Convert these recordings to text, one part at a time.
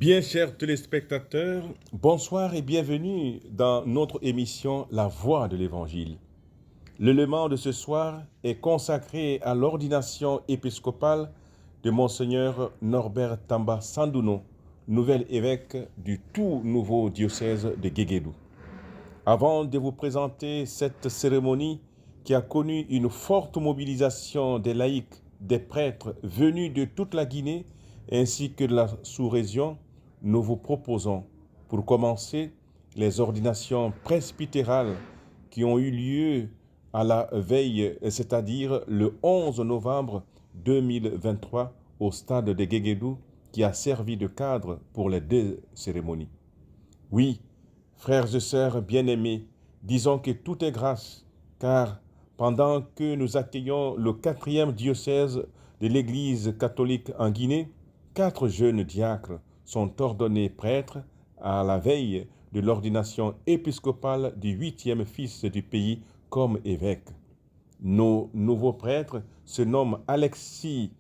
Bien chers téléspectateurs, bonsoir et bienvenue dans notre émission La Voix de l'Évangile. L'élément de ce soir est consacré à l'ordination épiscopale de Monseigneur Norbert Tamba Sandouno, nouvel évêque du tout nouveau diocèse de Guéguédou. Avant de vous présenter cette cérémonie qui a connu une forte mobilisation des laïcs, des prêtres venus de toute la Guinée ainsi que de la sous-région, nous vous proposons, pour commencer, les ordinations presbytérales qui ont eu lieu à la veille, c'est-à-dire le 11 novembre 2023, au stade de Guéguédou, qui a servi de cadre pour les deux cérémonies. Oui, frères et sœurs bien-aimés, disons que tout est grâce, car pendant que nous accueillons le 4e diocèse de l'Église catholique en Guinée, 4 jeunes diacres sont ordonnés prêtres à la veille de l'ordination épiscopale du 8e fils du pays comme évêque. Nos nouveaux prêtres se nomment Alexis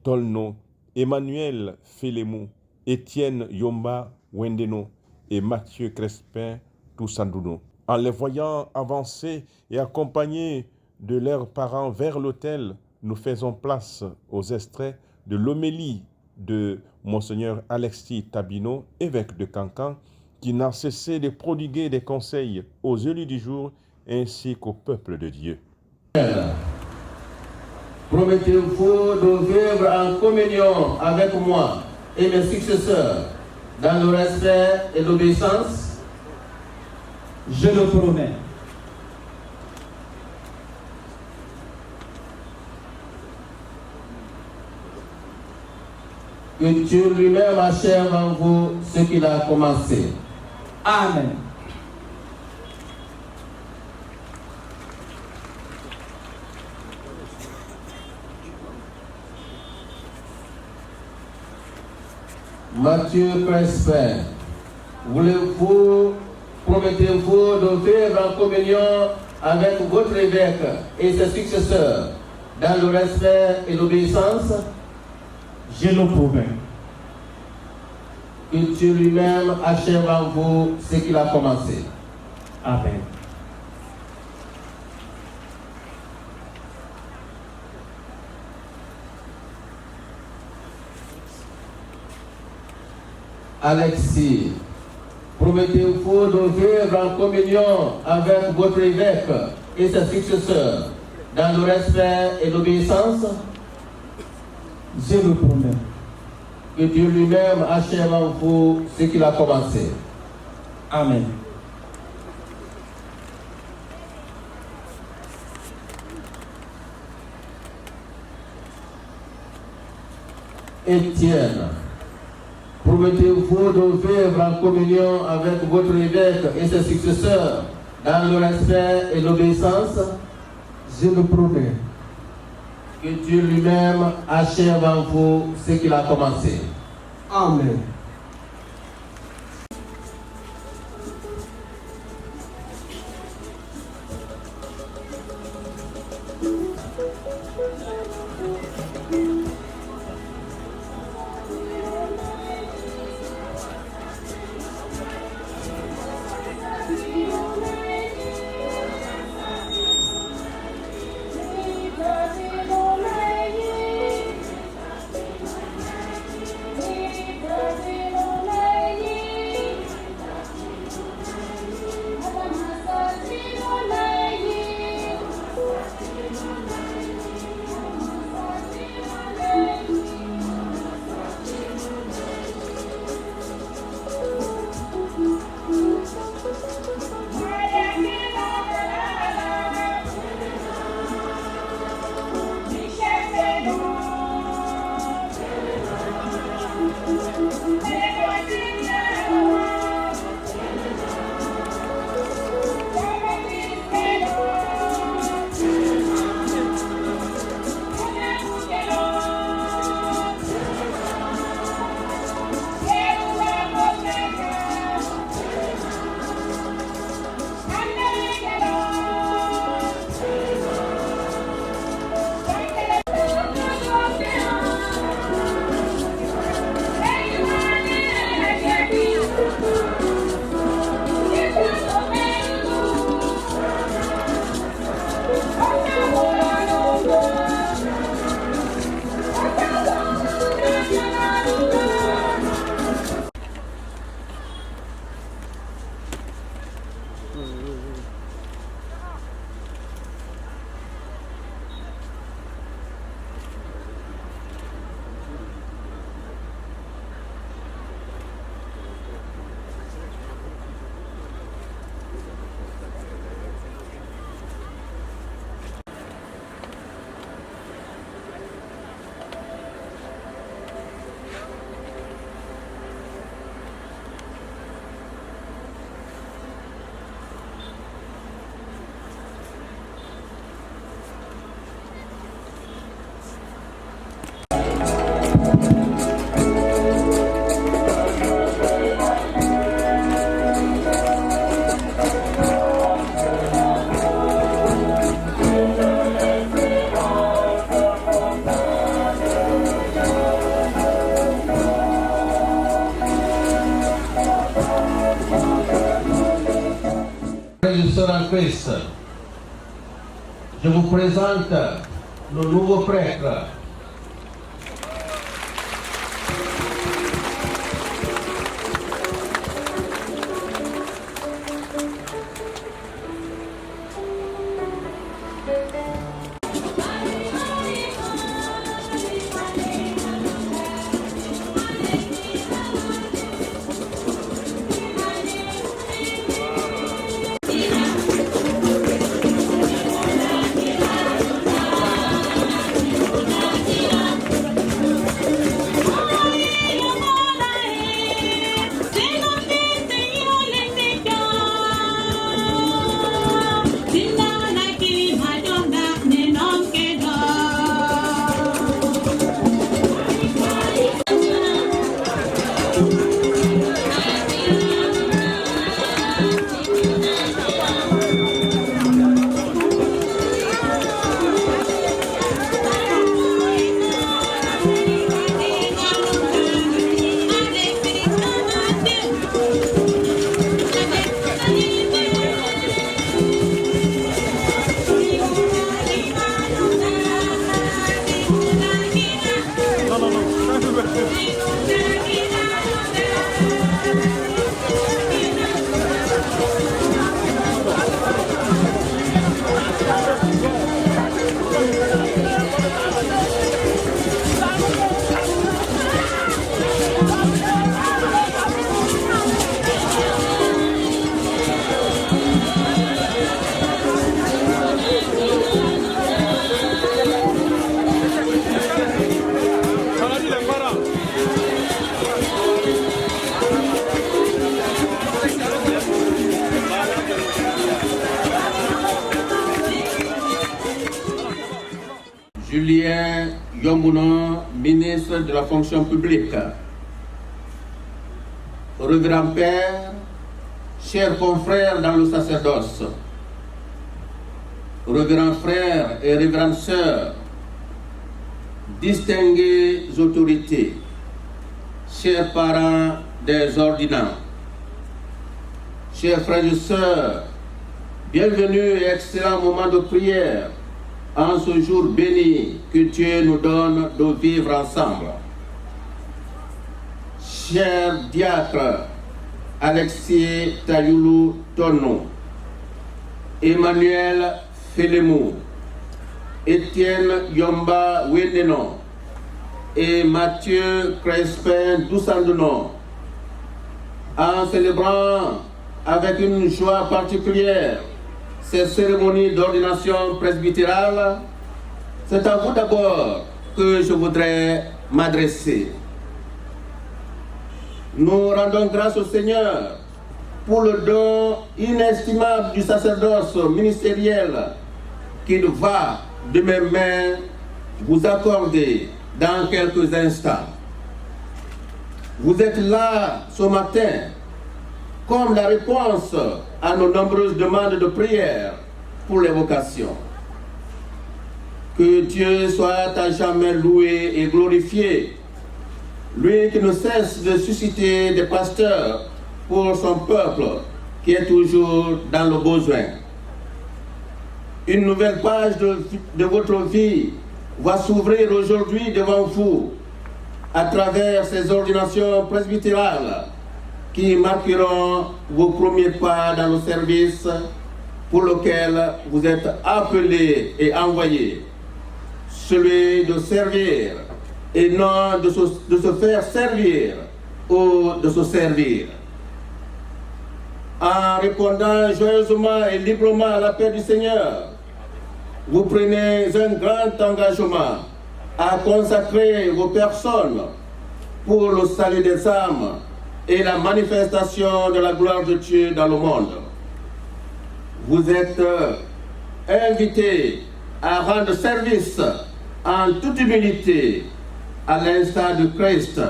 Tolno, Emmanuel Félémou, Étienne Yomba Wendeno et Mathieu Crespin Toussandouno. En les voyant avancer et accompagnés de leurs parents vers l'autel, nous faisons place aux extraits de l'homélie de Monseigneur Alexis Tabino, évêque de Cancan, qui n'a cessé de prodiguer des conseils aux élus du jour ainsi qu'au peuple de Dieu. Promettez-vous de vivre en communion avec moi et mes successeurs dans le respect et l'obéissance? Je le promets. Que Dieu lui-même achève en vous ce qu'il a commencé. Amen. Mathieu Crespin, promettez-vous de vivre en communion avec votre évêque et ses successeurs dans le respect et l'obéissance? Je le promets. Que Dieu lui-même achève en vous ce qu'il a commencé. Amen. Alexis, promettez-vous de vivre en communion avec votre évêque et ses successeurs dans le respect et l'obéissance? Je le promets. Que Dieu lui-même achève en vous ce qu'il a commencé. Amen. Étienne, promettez-vous de vivre en communion avec votre évêque et ses successeurs dans le respect et l'obéissance? Je le promets. Que Dieu lui-même achève en vous ce qu'il a commencé. Amen. en Christ, je vous présente nos nouveaux prêtres. Julien Yombouna, ministre de la fonction publique. Révérend Père, chers confrères dans le sacerdoce, révérends frères et révérends sœurs, distinguées autorités, chers parents des ordinants, chers frères et sœurs, bienvenue et excellent moment de prière en ce jour béni que Dieu nous donne de vivre ensemble. Cher diacre Alexis Tayoulou Tono, Emmanuel Félémou, Étienne Yomba Wendenon et Mathieu Crespin Doussandeno, en célébrant avec une joie particulière ces cérémonies d'ordination presbytérale, c'est à vous d'abord que je voudrais m'adresser. Nous rendons grâce au Seigneur pour le don inestimable du sacerdoce ministériel qu'il va de mes mains vous accorder dans quelques instants. Vous êtes là ce matin comme la réponse à nos nombreuses demandes de prière pour les vocations. Que Dieu soit à jamais loué et glorifié, lui qui ne cesse de susciter des pasteurs pour son peuple qui est toujours dans le besoin. Une nouvelle page de votre vie va s'ouvrir aujourd'hui devant vous à travers ces ordinations presbytérales qui marqueront vos premiers pas dans le service pour lequel vous êtes appelés et envoyés, celui de servir et non de se faire servir ou de se servir. En répondant joyeusement et librement à l'appel du Seigneur, vous prenez un grand engagement à consacrer vos personnes pour le salut des âmes et la manifestation de la gloire de Dieu dans le monde. Vous êtes invités à rendre service en toute humilité à l'instar de Christ,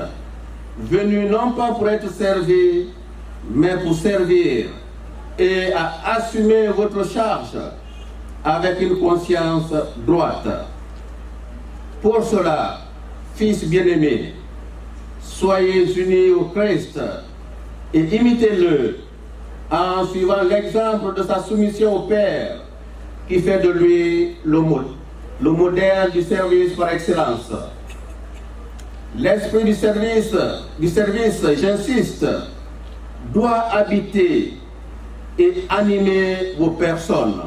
venu non pas pour être servi, mais pour servir et à assumer votre charge avec une conscience droite. Pour cela, fils bien-aimés, soyez unis au Christ et imitez-le en suivant l'exemple de sa soumission au Père, qui fait de lui le modèle du service par excellence. L'esprit du service, j'insiste, doit habiter et animer vos personnes.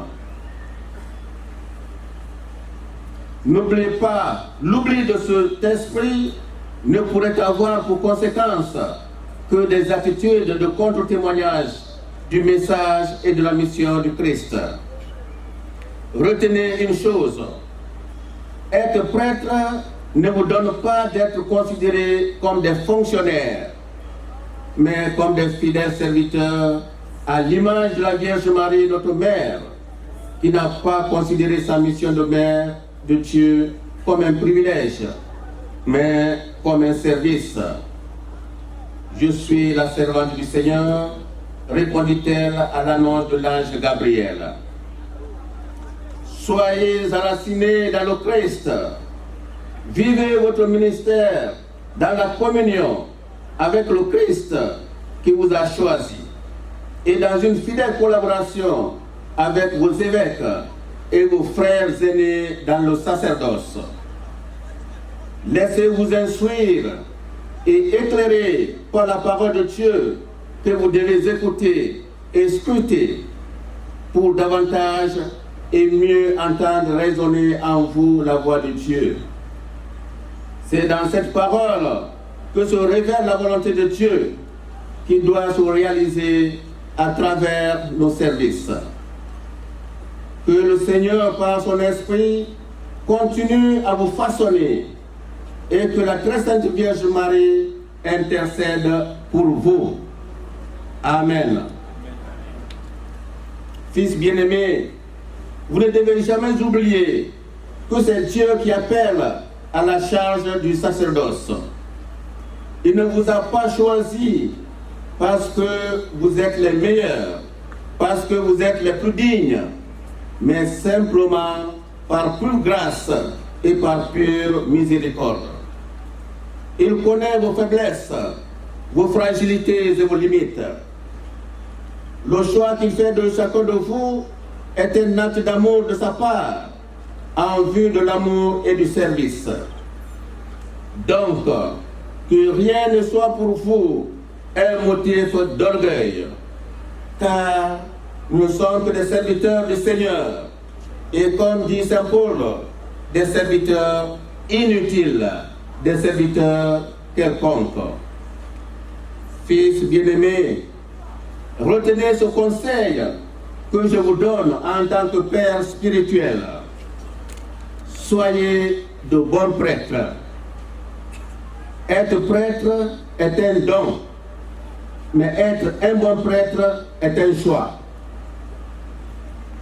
N'oubliez pas, l'oubli de cet esprit ne pourrait avoir pour conséquence que des attitudes de contre-témoignage du message et de la mission du Christ. Retenez une chose, être prêtre ne vous donne pas d'être considérés comme des fonctionnaires, mais comme des fidèles serviteurs à l'image de la Vierge Marie, notre mère, qui n'a pas considéré sa mission de mère de Dieu comme un privilège, mais comme un service. Je suis la servante du Seigneur, répondit-elle à l'annonce de l'ange Gabriel. Soyez enracinés dans le Christ. Vivez votre ministère dans la communion avec le Christ qui vous a choisi et dans une fidèle collaboration avec vos évêques et vos frères aînés dans le sacerdoce. Laissez-vous instruire et éclairer par la parole de Dieu que vous devez écouter et scruter pour davantage et mieux entendre résonner en vous la voix de Dieu. C'est dans cette parole que se révèle la volonté de Dieu qui doit se réaliser à travers nos services. Que le Seigneur, par son esprit, continue à vous façonner et que la très sainte Vierge Marie intercède pour vous. Amen. Fils bien-aimé, vous ne devez jamais oublier que c'est Dieu qui appelle à la charge du sacerdoce. Il ne vous a pas choisi parce que vous êtes les meilleurs, parce que vous êtes les plus dignes, mais simplement par pure grâce et par pure miséricorde. Il connaît vos faiblesses, vos fragilités et vos limites. Le choix qu'il fait de chacun de vous est un acte d'amour de sa part, en vue de l'amour et du service. Donc, que rien ne soit pour vous un motif d'orgueil, car nous ne sommes que des serviteurs du Seigneur, et comme dit Saint Paul, des serviteurs inutiles, des serviteurs quelconques. Fils bien-aimés, retenez ce conseil que je vous donne en tant que père spirituel. Soyez de bons prêtres. Être prêtre est un don, mais être un bon prêtre est un choix.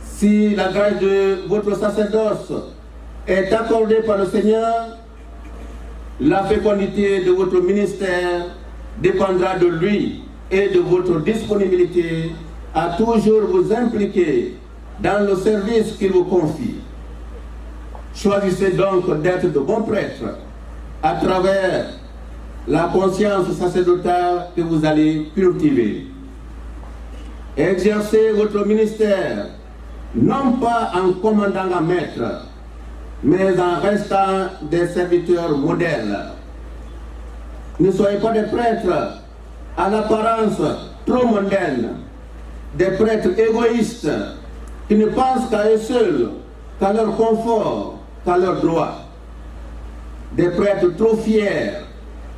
Si la grâce de votre sacerdoce est accordée par le Seigneur, la fécondité de votre ministère dépendra de lui et de votre disponibilité à toujours vous impliquer dans le service qu'il vous confie. Choisissez donc d'être de bons prêtres à travers la conscience sacerdotale que vous allez cultiver. Exercez votre ministère non pas en commandant un maître, mais en restant des serviteurs modèles. Ne soyez pas des prêtres à l'apparence trop mondaine, des prêtres égoïstes qui ne pensent qu'à eux seuls, qu'à leur confort, qu'à leurs droits. Des prêtres trop fiers,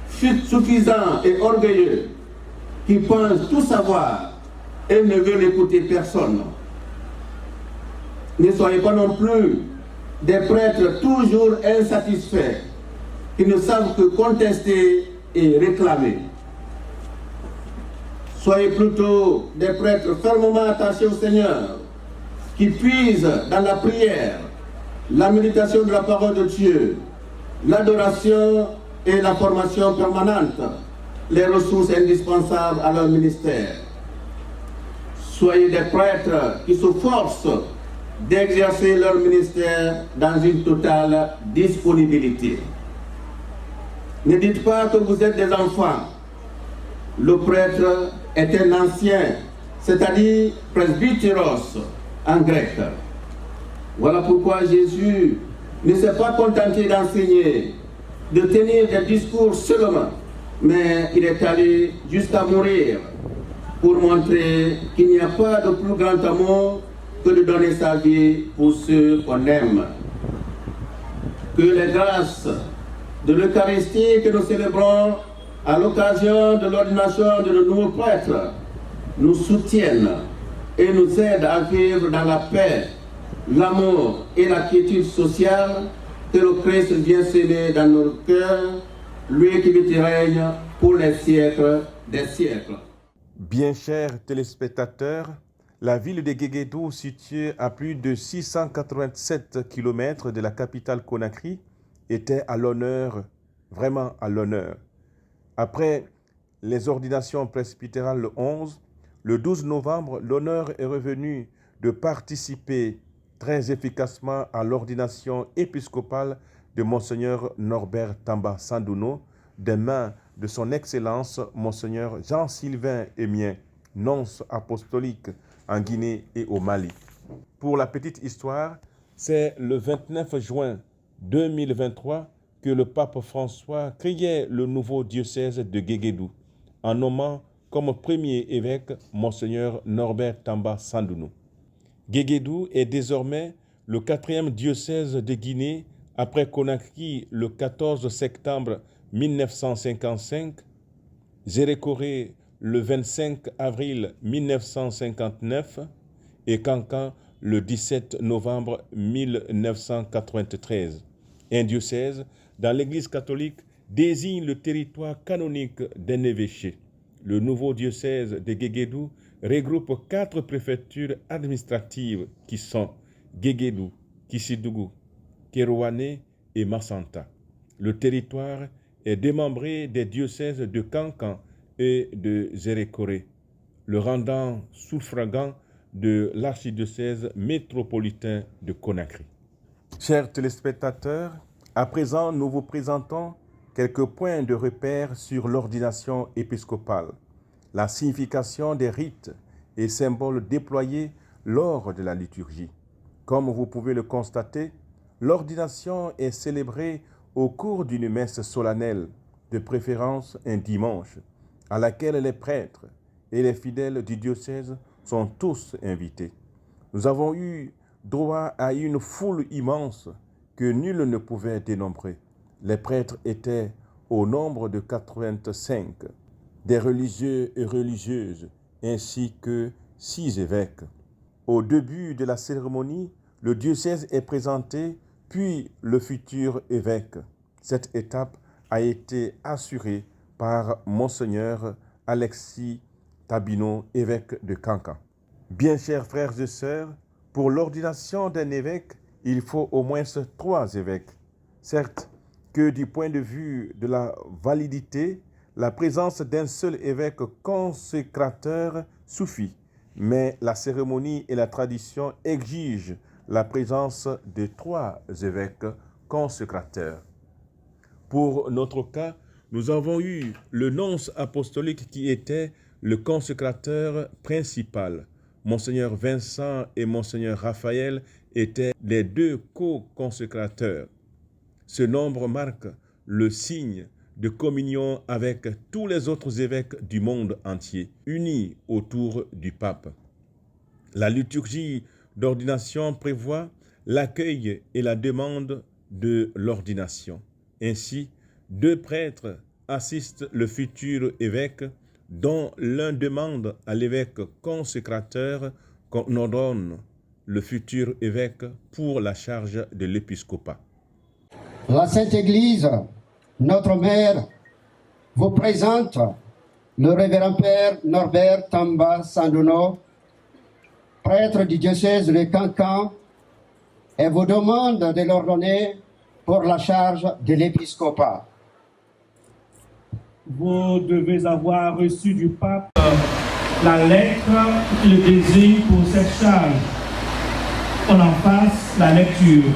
suffisants et orgueilleux, qui pensent tout savoir et ne veulent écouter personne. Ne soyez pas non plus des prêtres toujours insatisfaits, qui ne savent que contester et réclamer. Soyez plutôt des prêtres fermement attachés au Seigneur, qui puisent dans la prière, la méditation de la parole de Dieu, l'adoration et la formation permanente, les ressources indispensables à leur ministère. Soyez des prêtres qui se forcent d'exercer leur ministère dans une totale disponibilité. Ne dites pas que vous êtes des enfants. Le prêtre est un ancien c'est-à-dire presbyteros en grec. Voilà pourquoi Jésus ne s'est pas contenté d'enseigner, de tenir des discours seulement, mais il est allé jusqu'à mourir pour montrer qu'il n'y a pas de plus grand amour que de donner sa vie pour ceux qu'on aime. Que les grâces de l'Eucharistie que nous célébrons à l'occasion de l'ordination de nos nouveaux prêtres nous soutiennent et nous aident à vivre dans la paix, l'amour et la quiétude sociale que le Christ vient s'aimer dans nos cœurs, lui qui vit et règne pour les siècles des siècles. Bien chers téléspectateurs, la ville de Guéguédou, située à plus de 687 km de la capitale Conakry, était à l'honneur, vraiment à l'honneur. Après les ordinations presbytérales le 11, le 12 novembre, l'honneur est revenu de participer très efficacement à l'ordination épiscopale de Monseigneur Norbert Tamba Sandouno, des mains de son Excellence Monseigneur Jean-Sylvain Émien, nonce apostolique en Guinée et au Mali. Pour la petite histoire, c'est le 29 juin 2023 que le pape François créait le nouveau diocèse de Guéguédou, en nommant comme premier évêque Monseigneur Norbert Tamba Sandouno. Guéguédou est désormais le 4e diocèse de Guinée après Conakry le 14 septembre 1955, Zérékoré le 25 avril 1959 et Kankan le 17 novembre 1993. Un diocèse dans l'Église catholique désigne le territoire canonique d'un évêché. Le nouveau diocèse de Guéguédou regroupe 4 préfectures administratives qui sont Guéguédou, Kissidougou, Kérouané et Massanta. Le territoire est démembré des diocèses de Kankan et de Zérékoré, le rendant suffragant de l'archidiocèse métropolitain de Conakry. Chers téléspectateurs, à présent, nous vous présentons quelques points de repère sur l'ordination épiscopale, la signification des rites et symboles déployés lors de la liturgie. Comme vous pouvez le constater, l'ordination est célébrée au cours d'une messe solennelle, de préférence un dimanche, à laquelle les prêtres et les fidèles du diocèse sont tous invités. Nous avons eu droit à une foule immense que nul ne pouvait dénombrer. Les prêtres étaient au nombre de 85, des religieux et religieuses, ainsi que 6 évêques. Au début de la cérémonie, le diocèse est présenté, puis le futur évêque. Cette étape a été assurée par Monseigneur Alexis Tabino, évêque de Kankan. Bien chers frères et sœurs, pour l'ordination d'un évêque, il faut au moins 3 évêques. Certes, que du point de vue de la validité, la présence d'un seul évêque consécrateur suffit, mais la cérémonie et la tradition exigent la présence de 3 évêques consécrateurs. Pour notre cas, nous avons eu le nonce apostolique qui était le consécrateur principal. Monseigneur Vincent et Monseigneur Raphaël étaient les 2 co-consécrateurs. Ce nombre marque le signe de communion avec tous les autres évêques du monde entier, unis autour du pape. La liturgie d'ordination prévoit l'accueil et la demande de l'ordination. Ainsi, 2 prêtres assistent le futur évêque, dont l'un demande à l'évêque consécrateur qu'on ordonne le futur évêque pour la charge de l'épiscopat. La Sainte Église, notre mère, vous présente le révérend Père Norbert Tamba Sandouno, prêtre du diocèse de Kankan, et vous demande de l'ordonner pour la charge de l'épiscopat. Vous devez avoir reçu du pape la lettre qui le désigne pour cette charge. On en fasse la lecture.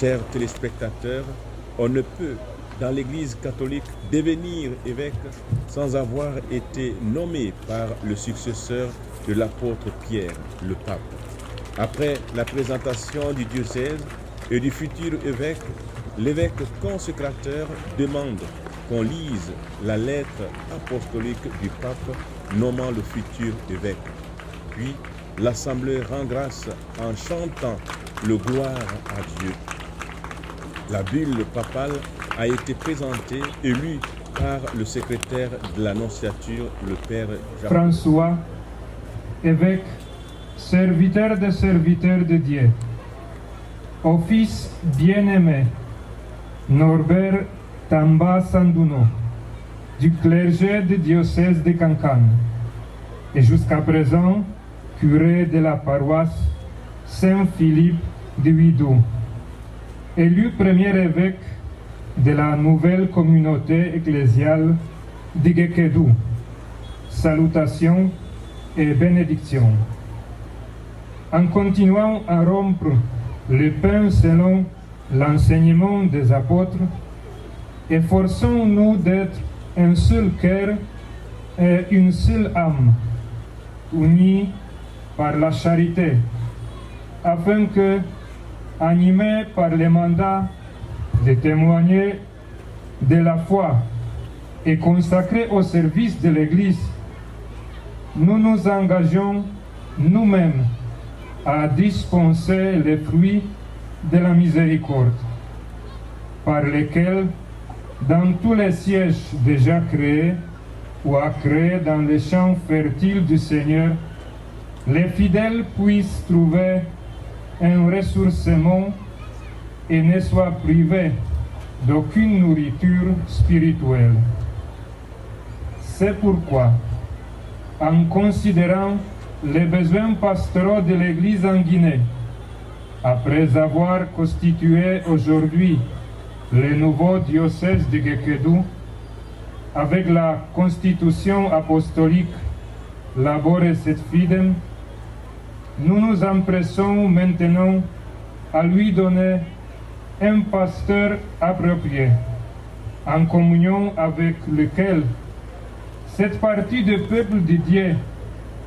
Chers téléspectateurs, on ne peut, dans l'Église catholique, devenir évêque sans avoir été nommé par le successeur de l'apôtre Pierre, le pape. Après la présentation du diocèse et du futur évêque, l'évêque consécrateur demande qu'on lise la lettre apostolique du pape nommant le futur évêque. Puis, l'Assemblée rend grâce en chantant le gloire à Dieu. La bulle papale a été présentée et lue par le secrétaire de l'Annonciature, le Père François, évêque, serviteur de Dieu, au fils bien-aimé, Norbert Tamba Sanduno, du clergé du diocèse de Kankan, et jusqu'à présent, curé de la paroisse Saint-Philippe de Huidou, élu premier évêque de la nouvelle communauté ecclésiale de Gekedou. Salutations et bénédictions. En continuant à rompre le pain selon l'enseignement des apôtres, efforçons-nous d'être un seul cœur et une seule âme, unis par la charité, afin que, animés par le mandat de témoigner de la foi et consacrés au service de l'Église, nous nous engageons nous-mêmes à dispenser les fruits de la miséricorde, par lesquels, dans tous les sièges déjà créés ou à créer dans les champs fertiles du Seigneur, les fidèles puissent trouver un ressourcement et ne soient privés d'aucune nourriture spirituelle. C'est pourquoi, en considérant les besoins pastoraux de l'Église en Guinée, après avoir constitué aujourd'hui le nouveau diocèse de Gekedou, avec la constitution apostolique Labor et Fidem, nous nous empressons maintenant à lui donner un pasteur approprié, en communion avec lequel cette partie du peuple de Dieu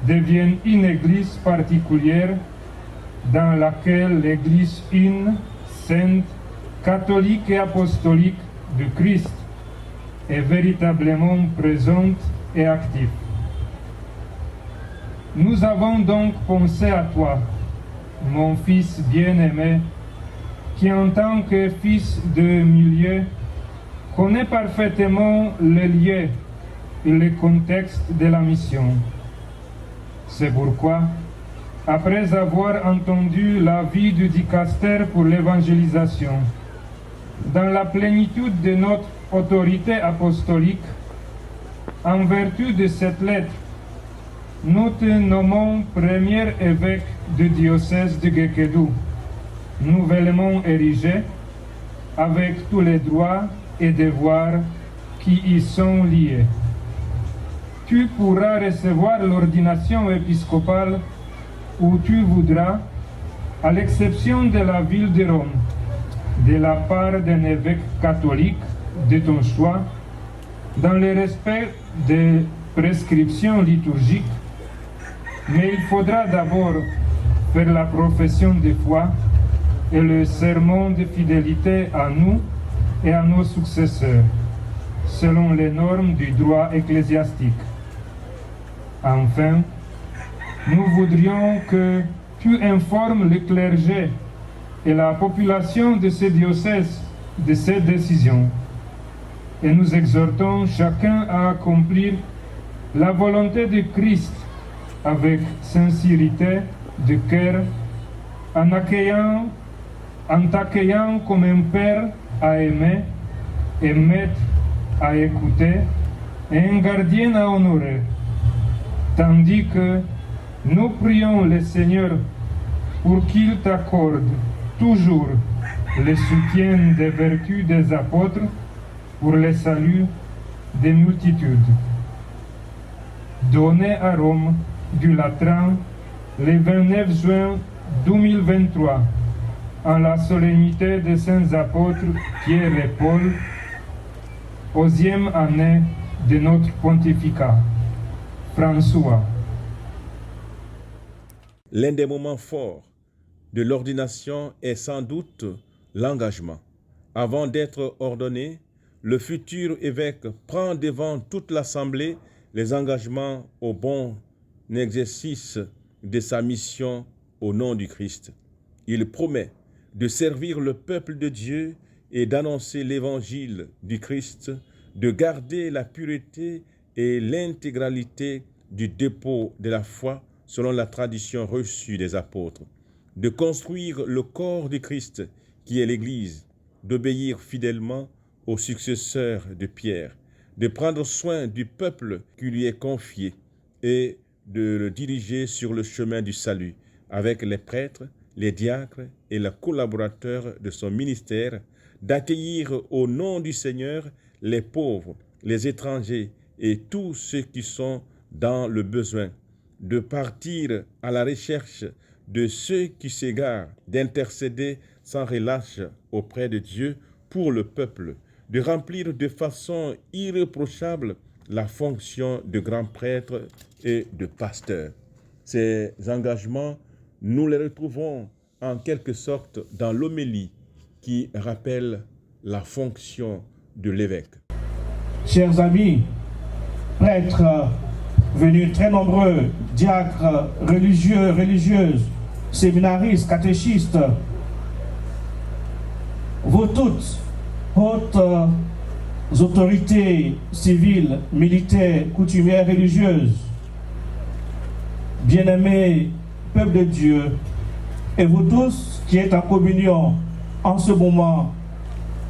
devient une église particulière dans laquelle l'église une, sainte, catholique et apostolique de Christ est véritablement présente et active. Nous avons donc pensé à toi, mon fils bien-aimé, qui en tant que fils de milieu connaît parfaitement les lieux et le contexte de la mission. C'est pourquoi, après avoir entendu l'avis du dicaster pour l'évangélisation, dans la plénitude de notre autorité apostolique, en vertu de cette lettre, nous te nommons premier évêque du diocèse de Gekedou, nouvellement érigé, avec tous les droits et devoirs qui y sont liés. Tu pourras recevoir l'ordination épiscopale où tu voudras, à l'exception de la ville de Rome, de la part d'un évêque catholique de ton choix, dans le respect des prescriptions liturgiques, mais il faudra d'abord faire la profession de foi et le serment de fidélité à nous et à nos successeurs, selon les normes du droit ecclésiastique. Enfin, nous voudrions que tu informes le clergé et la population de ce diocèse de cette décision. Et nous exhortons chacun à accomplir la volonté de Christ avec sincérité de cœur, en t'accueillant comme un père à aimer, un maître à écouter et un gardien à honorer, tandis que nous prions le Seigneur pour qu'il t'accorde toujours le soutien des vertus des apôtres pour le salut des multitudes. Donné à Rome du Latran le 29 juin 2023 en la solennité des saints apôtres Pierre et Paul, 11e année de notre pontificat. François. L'un des moments forts de l'ordination est sans doute l'engagement. Avant d'être ordonné, le futur évêque prend devant toute l'assemblée les engagements au bon exercice de sa mission au nom du Christ. Il promet de servir le peuple de Dieu et d'annoncer l'évangile du Christ, de garder la pureté et l'intégralité du dépôt de la foi selon la tradition reçue des apôtres, de construire le corps du Christ qui est l'Église, d'obéir fidèlement aux successeurs de Pierre, de prendre soin du peuple qui lui est confié et de le diriger sur le chemin du salut avec les prêtres, les diacres et les collaborateurs de son ministère, d'accueillir au nom du Seigneur les pauvres, les étrangers et tous ceux qui sont dans le besoin, de partir à la recherche de ceux qui s'égarent, d'intercéder sans relâche auprès de Dieu pour le peuple, de remplir de façon irréprochable la fonction de grand prêtre et de pasteur. Ces engagements, nous les retrouvons en quelque sorte dans l'homélie qui rappelle la fonction de l'évêque. Chers amis, prêtres venus très nombreux, diacres, religieux, religieuses, séminaristes, catéchistes, vous toutes, hautes autorités civiles, militaires, coutumières, religieuses, bien-aimés, peuple de Dieu, et vous tous qui êtes en communion en ce moment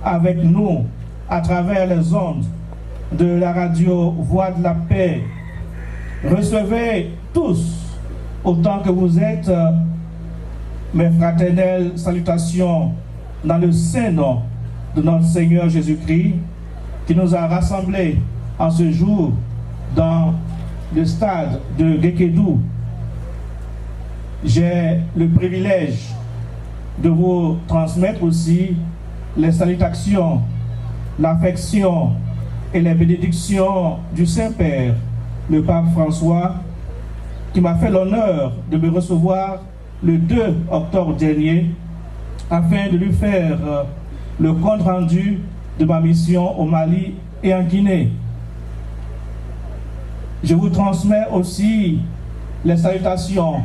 avec nous à travers les ondes de la radio Voix de la Paix, recevez tous, autant que vous êtes, mes fraternelles salutations dans le saint nom de notre Seigneur Jésus-Christ, qui nous a rassemblés en ce jour dans le stade de Gekedou. J'ai le privilège de vous transmettre aussi les salutations, l'affection et les bénédictions du Saint-Père, le pape François, qui m'a fait l'honneur de me recevoir le 2 octobre dernier afin de lui faire le compte-rendu de ma mission au Mali et en Guinée. Je vous transmets aussi les salutations,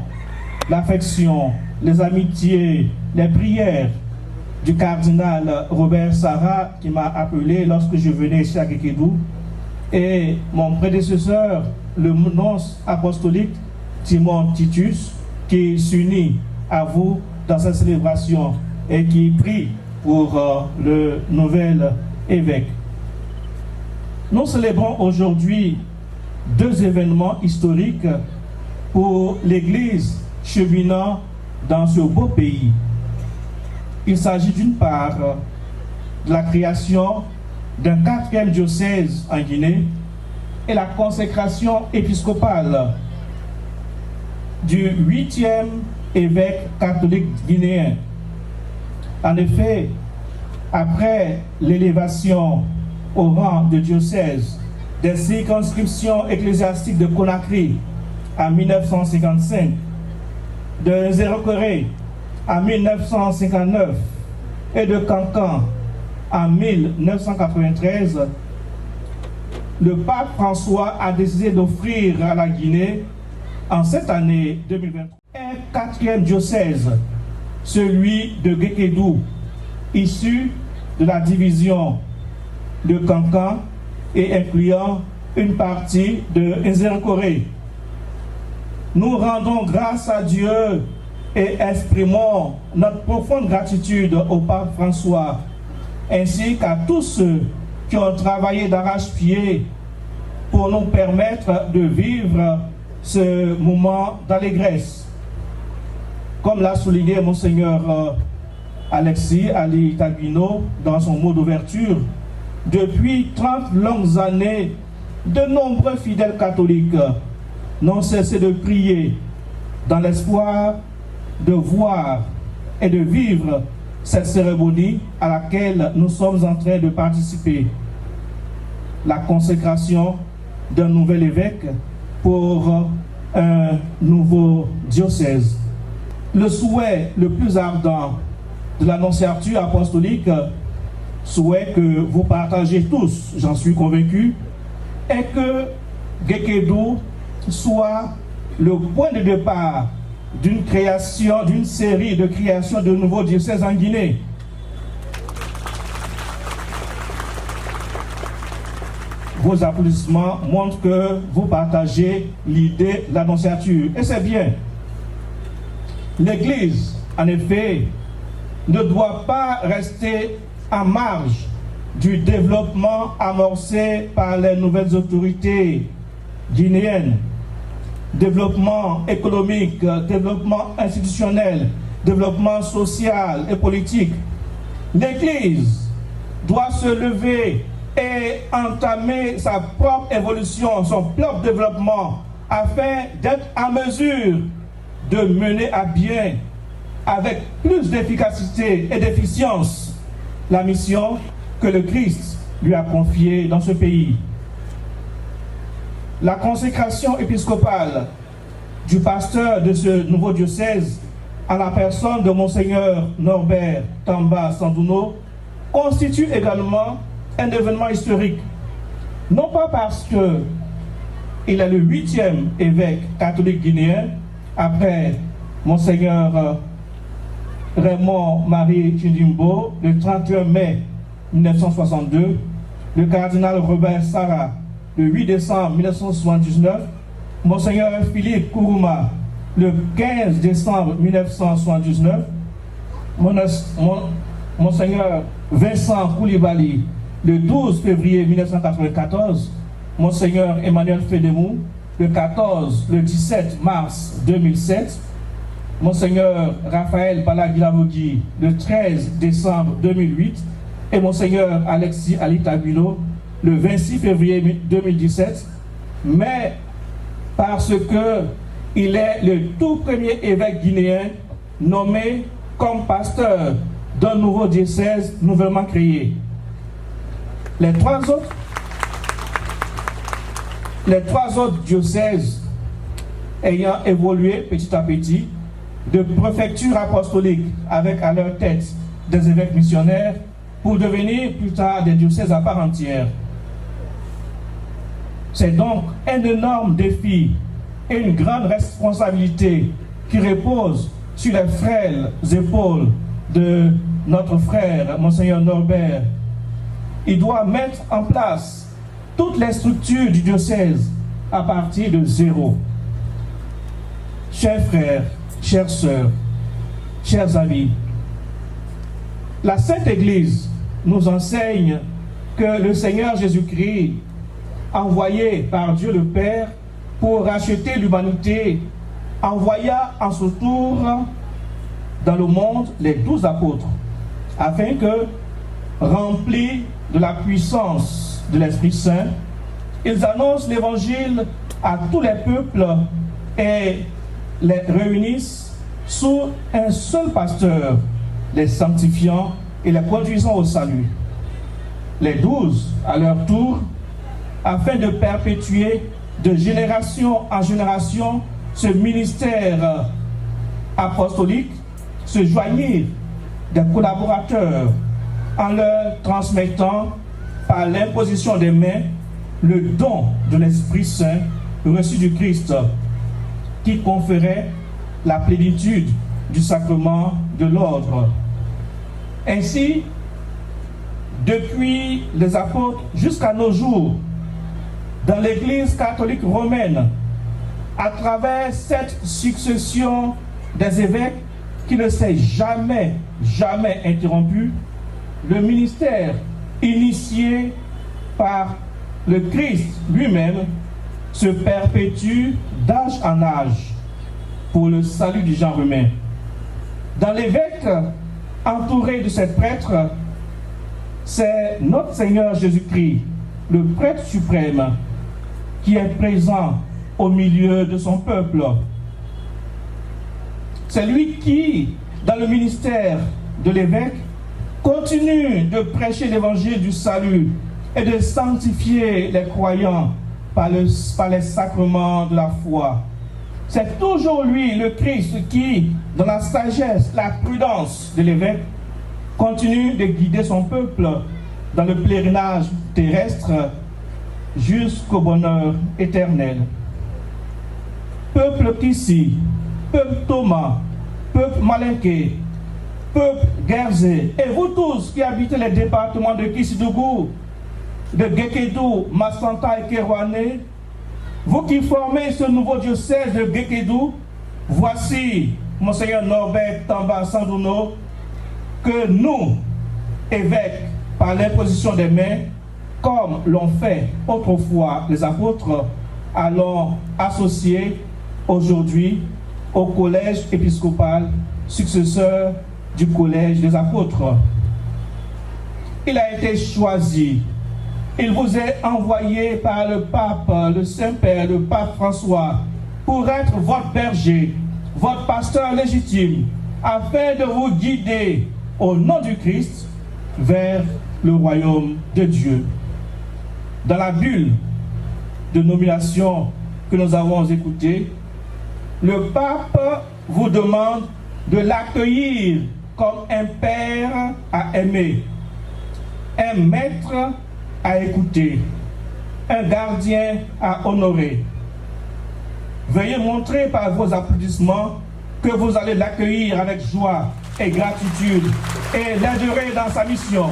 l'affection, les amitiés, les prières du cardinal Robert Sarah qui m'a appelé lorsque je venais ici à Gekedou, et mon prédécesseur, le nonce apostolique Timon Titus, qui s'unit à vous dans cette célébration et qui prie pour le nouvel évêque. Nous célébrons aujourd'hui 2 événements historiques pour l'Église cheminant dans ce beau pays. Il s'agit d'une part de la création d'un 4e diocèse en Guinée et la consécration épiscopale du 8e évêque catholique guinéen. En effet, après l'élévation au rang de diocèse des circonscriptions ecclésiastiques de Conakry en 1955, de Zérokoré en 1959 et de Cancan en 1993, le pape François a décidé d'offrir à la Guinée, en cette année 2023, un 4e diocèse, celui de Gekedou, issu de la division de Cancan et incluant une partie de Zérokoré. Nous rendons grâce à Dieu et exprimons notre profonde gratitude au pape François, ainsi qu'à tous ceux qui ont travaillé d'arrache-pied pour nous permettre de vivre ce moment d'allégresse. Comme l'a souligné Monseigneur Alexis Ali Taguino dans son mot d'ouverture, depuis 30 longues années, de nombreux fidèles catholiques n'ont cessé de prier dans l'espoir de voir et de vivre cette cérémonie à laquelle nous sommes en train de participer, la consécration d'un nouvel évêque pour un nouveau diocèse. Le souhait le plus ardent de l'annonciature apostolique, souhait que vous partagez tous, j'en suis convaincu, est que Gekedu soit le point de départ d'une série de créations de nouveaux diocèses en Guinée. Vos applaudissements montrent que vous partagez l'idée de l'annonciature. Et c'est bien. L'Église, en effet, ne doit pas rester en marge du développement amorcé par les nouvelles autorités guinéennes. Développement économique, développement institutionnel, développement social et politique. L'Église doit se lever et entamer sa propre évolution, son propre développement, afin d'être en mesure de mener à bien, avec plus d'efficacité et d'efficience, la mission que le Christ lui a confiée dans ce pays. La consécration épiscopale du pasteur de ce nouveau diocèse à la personne de Monseigneur Norbert Tamba Sandouno constitue également un événement historique. Non pas parce qu'il est le 8e évêque catholique guinéen, après Monseigneur Raymond Marie Chindimbo, le 31 mai 1962, le cardinal Robert Sarah, le 8 décembre 1979, Monseigneur Philippe Kourouma, le 15 décembre 1979, Monseigneur Vincent Koulibaly, le 12 février 1994, Monseigneur Emmanuel Fédémou, le 17 mars 2007, Monseigneur Raphaël Balaguilamogui, le 13 décembre 2008, et Monseigneur Alexis Alitabulo, le 26 février 2017, mais parce qu'il est le tout premier évêque guinéen nommé comme pasteur d'un nouveau diocèse nouvellement créé. Les trois autres diocèses ayant évolué petit à petit de préfecture apostolique avec à leur tête des évêques missionnaires pour devenir plus tard des diocèses à part entière. C'est donc un énorme défi et une grande responsabilité qui repose sur les frêles épaules de notre frère, Monseigneur Norbert. Il doit mettre en place toutes les structures du diocèse à partir de zéro. Chers frères, chères sœurs, chers amis, la Sainte Église nous enseigne que le Seigneur Jésus-Christ, envoyé par Dieu le Père pour racheter l'humanité, envoya en son tour dans le monde les 12 apôtres, afin que, remplis de la puissance de l'Esprit Saint, ils annoncent l'Évangile à tous les peuples et les réunissent sous un seul pasteur, les sanctifiant et les conduisant au salut. Les 12, à leur tour, afin de perpétuer de génération en génération ce ministère apostolique, se joignirent des collaborateurs en leur transmettant par l'imposition des mains le don de l'Esprit Saint reçu du Christ, qui conférait la plénitude du sacrement de l'ordre. Ainsi, depuis les apôtres jusqu'à nos jours, dans l'Église catholique romaine, à travers cette succession des évêques qui ne s'est jamais interrompue, le ministère initié par le Christ lui-même se perpétue d'âge en âge pour le salut du genre humain. Dans l'évêque entouré de ses prêtres, c'est notre Seigneur Jésus-Christ, le prêtre suprême, qui est présent au milieu de son peuple. C'est lui qui, dans le ministère de l'évêque continue de prêcher l'évangile du salut et de sanctifier les croyants par les sacrements de la foi. C'est toujours lui, le Christ, qui, dans la sagesse, la prudence de l'évêque, continue de guider son peuple dans le pèlerinage terrestre jusqu'au bonheur éternel. Peuple Kissi, peuple Thomas, peuple Malinké, peuple Guerzé, et vous tous qui habitez les départements de Kissidougou, de Guékédou, Massanta et Kérouané, vous qui formez ce nouveau diocèse de Guékédou, voici Monseigneur Norbert Tamba Sandouno, que nous, évêques, par l'imposition des mains, comme l'ont fait autrefois les apôtres, allons associer aujourd'hui au collège épiscopal successeur du collège des apôtres. Il a été choisi. Il vous est envoyé par le pape, le Saint-Père, le pape François, pour être votre berger, votre pasteur légitime, afin de vous guider au nom du Christ vers le royaume de Dieu. Dans la bulle de nomination que nous avons écoutée, le pape vous demande de l'accueillir comme un père à aimer, un maître à écouter, un gardien à honorer. Veuillez montrer par vos applaudissements que vous allez l'accueillir avec joie et gratitude et l'aider dans sa mission.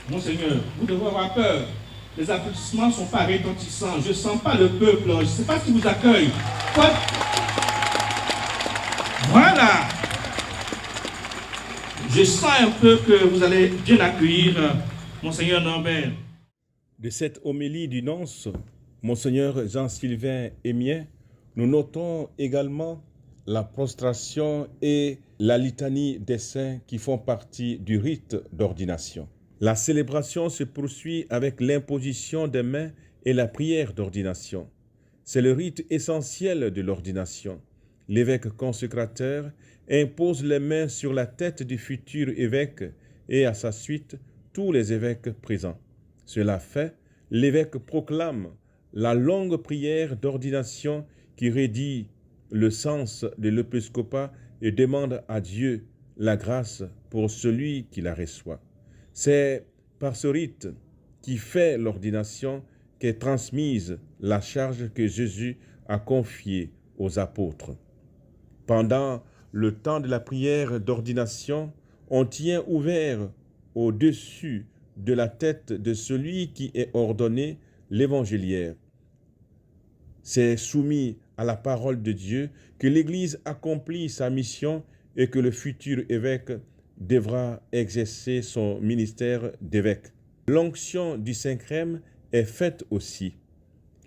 Monseigneur, vous devez avoir peur. Les applaudissements ne sont pas retentissants. Je ne sens pas le peuple. Je ne sais pas qui vous accueille. Voilà. Je sens un peu que vous allez bien accueillir Monseigneur Norbert. De cette homélie du nonce, Monseigneur Jean-Sylvain Émien, nous notons également la prostration et la litanie des saints qui font partie du rite d'ordination. La célébration se poursuit avec l'imposition des mains et la prière d'ordination. C'est le rite essentiel de l'ordination. L'évêque consécrateur impose les mains sur la tête du futur évêque et à sa suite tous les évêques présents. Cela fait, l'évêque proclame la longue prière d'ordination qui rédit le sens de l'épiscopat et demande à Dieu la grâce pour celui qui la reçoit. C'est par ce rite qui fait l'ordination qu'est transmise la charge que Jésus a confiée aux apôtres. Pendant le temps de la prière d'ordination, on tient ouvert au-dessus de la tête de celui qui est ordonné l'évangéliaire. C'est soumis à la parole de Dieu que l'Église accomplit sa mission et que le futur évêque devra exercer son ministère d'évêque. L'onction du Saint-Crème est faite aussi.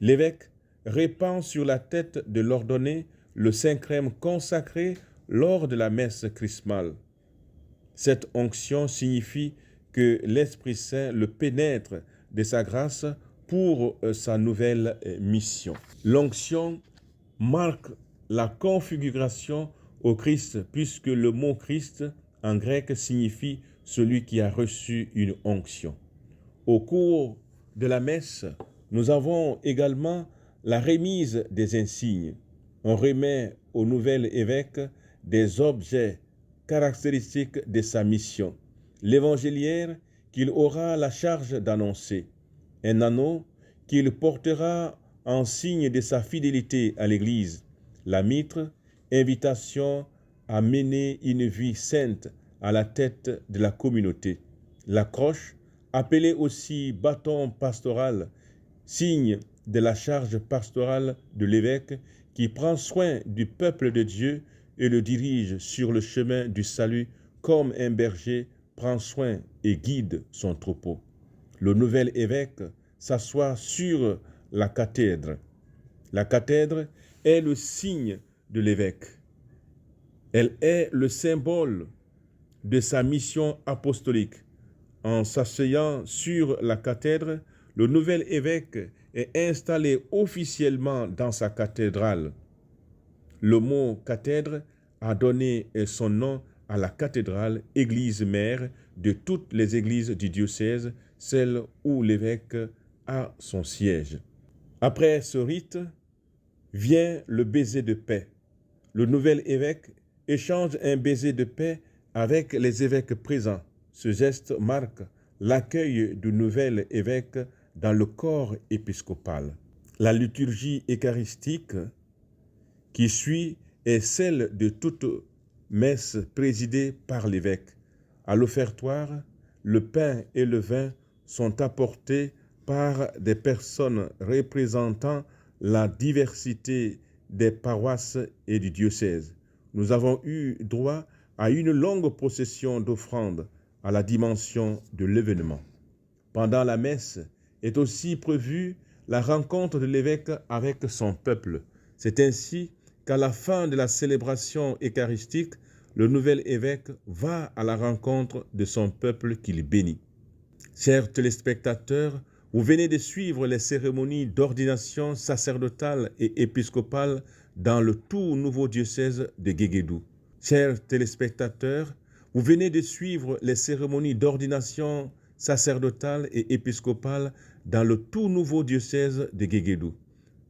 L'évêque répand sur la tête de l'ordonné le Saint-Crème consacré lors de la messe chrismale. Cette onction signifie que l'Esprit Saint le pénètre de sa grâce pour sa nouvelle mission. L'onction marque la configuration au Christ, puisque le mot Christ en grec signifie celui qui a reçu une onction. Au cours de la messe, nous avons également la remise des insignes. On remet au nouvel évêque des objets caractéristiques de sa mission. L'évangéliaire qu'il aura la charge d'annoncer, un anneau qu'il portera en signe de sa fidélité à l'Église, la mitre, invitation à mener une vie sainte à la tête de la communauté, la croche, appelée aussi bâton pastoral, signe de la charge pastorale de l'évêque qui prend soin du peuple de Dieu et le dirige sur le chemin du salut comme un berger prend soin et guide son troupeau. Le nouvel évêque s'assoit sur la cathèdre. La cathèdre est le signe de l'évêque. Elle est le symbole de sa mission apostolique. En s'asseyant sur la cathèdre, le nouvel évêque est installé officiellement dans sa cathédrale. Le mot cathèdre a donné son nom à la cathédrale, église mère de toutes les églises du diocèse, celle où l'évêque a son siège. Après ce rite, vient le baiser de paix. Le nouvel évêque échange un baiser de paix avec les évêques présents. Ce geste marque l'accueil du nouvel évêque dans le corps épiscopal. La liturgie eucharistique qui suit est celle de toute messe présidée par l'évêque. À l'offertoire, le pain et le vin sont apportés par des personnes représentant la diversité des paroisses et du diocèse. Nous avons eu droit à une longue procession d'offrandes à la dimension de l'événement. Pendant la messe est aussi prévue la rencontre de l'évêque avec son peuple. C'est ainsi qu'à la fin de la célébration eucharistique, le nouvel évêque va à la rencontre de son peuple qu'il bénit. Chers téléspectateurs, vous venez de suivre les cérémonies d'ordination sacerdotale et épiscopale dans le tout nouveau diocèse de Guéguédou. Chers téléspectateurs, vous venez de suivre les cérémonies d'ordination sacerdotale et épiscopale dans le tout nouveau diocèse de Guéguédou.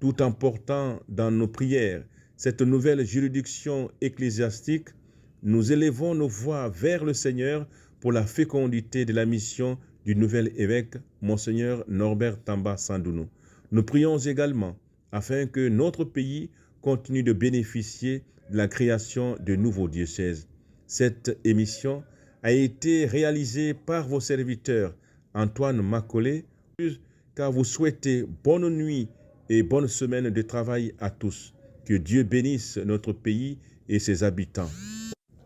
Tout en portant dans nos prières cette nouvelle juridiction ecclésiastique, nous élevons nos voix vers le Seigneur pour la fécondité de la mission du nouvel évêque, Monseigneur Norbert Tamba Sandounou. Nous prions également afin que notre pays continue de bénéficier de la création de nouveaux diocèses. Cette émission a été réalisée par vos serviteurs Antoine Macolé, car vous souhaitez bonne nuit et bonne semaine de travail à tous. Que Dieu bénisse notre pays et ses habitants.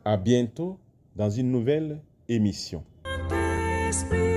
À bientôt dans une nouvelle émission. Esprit.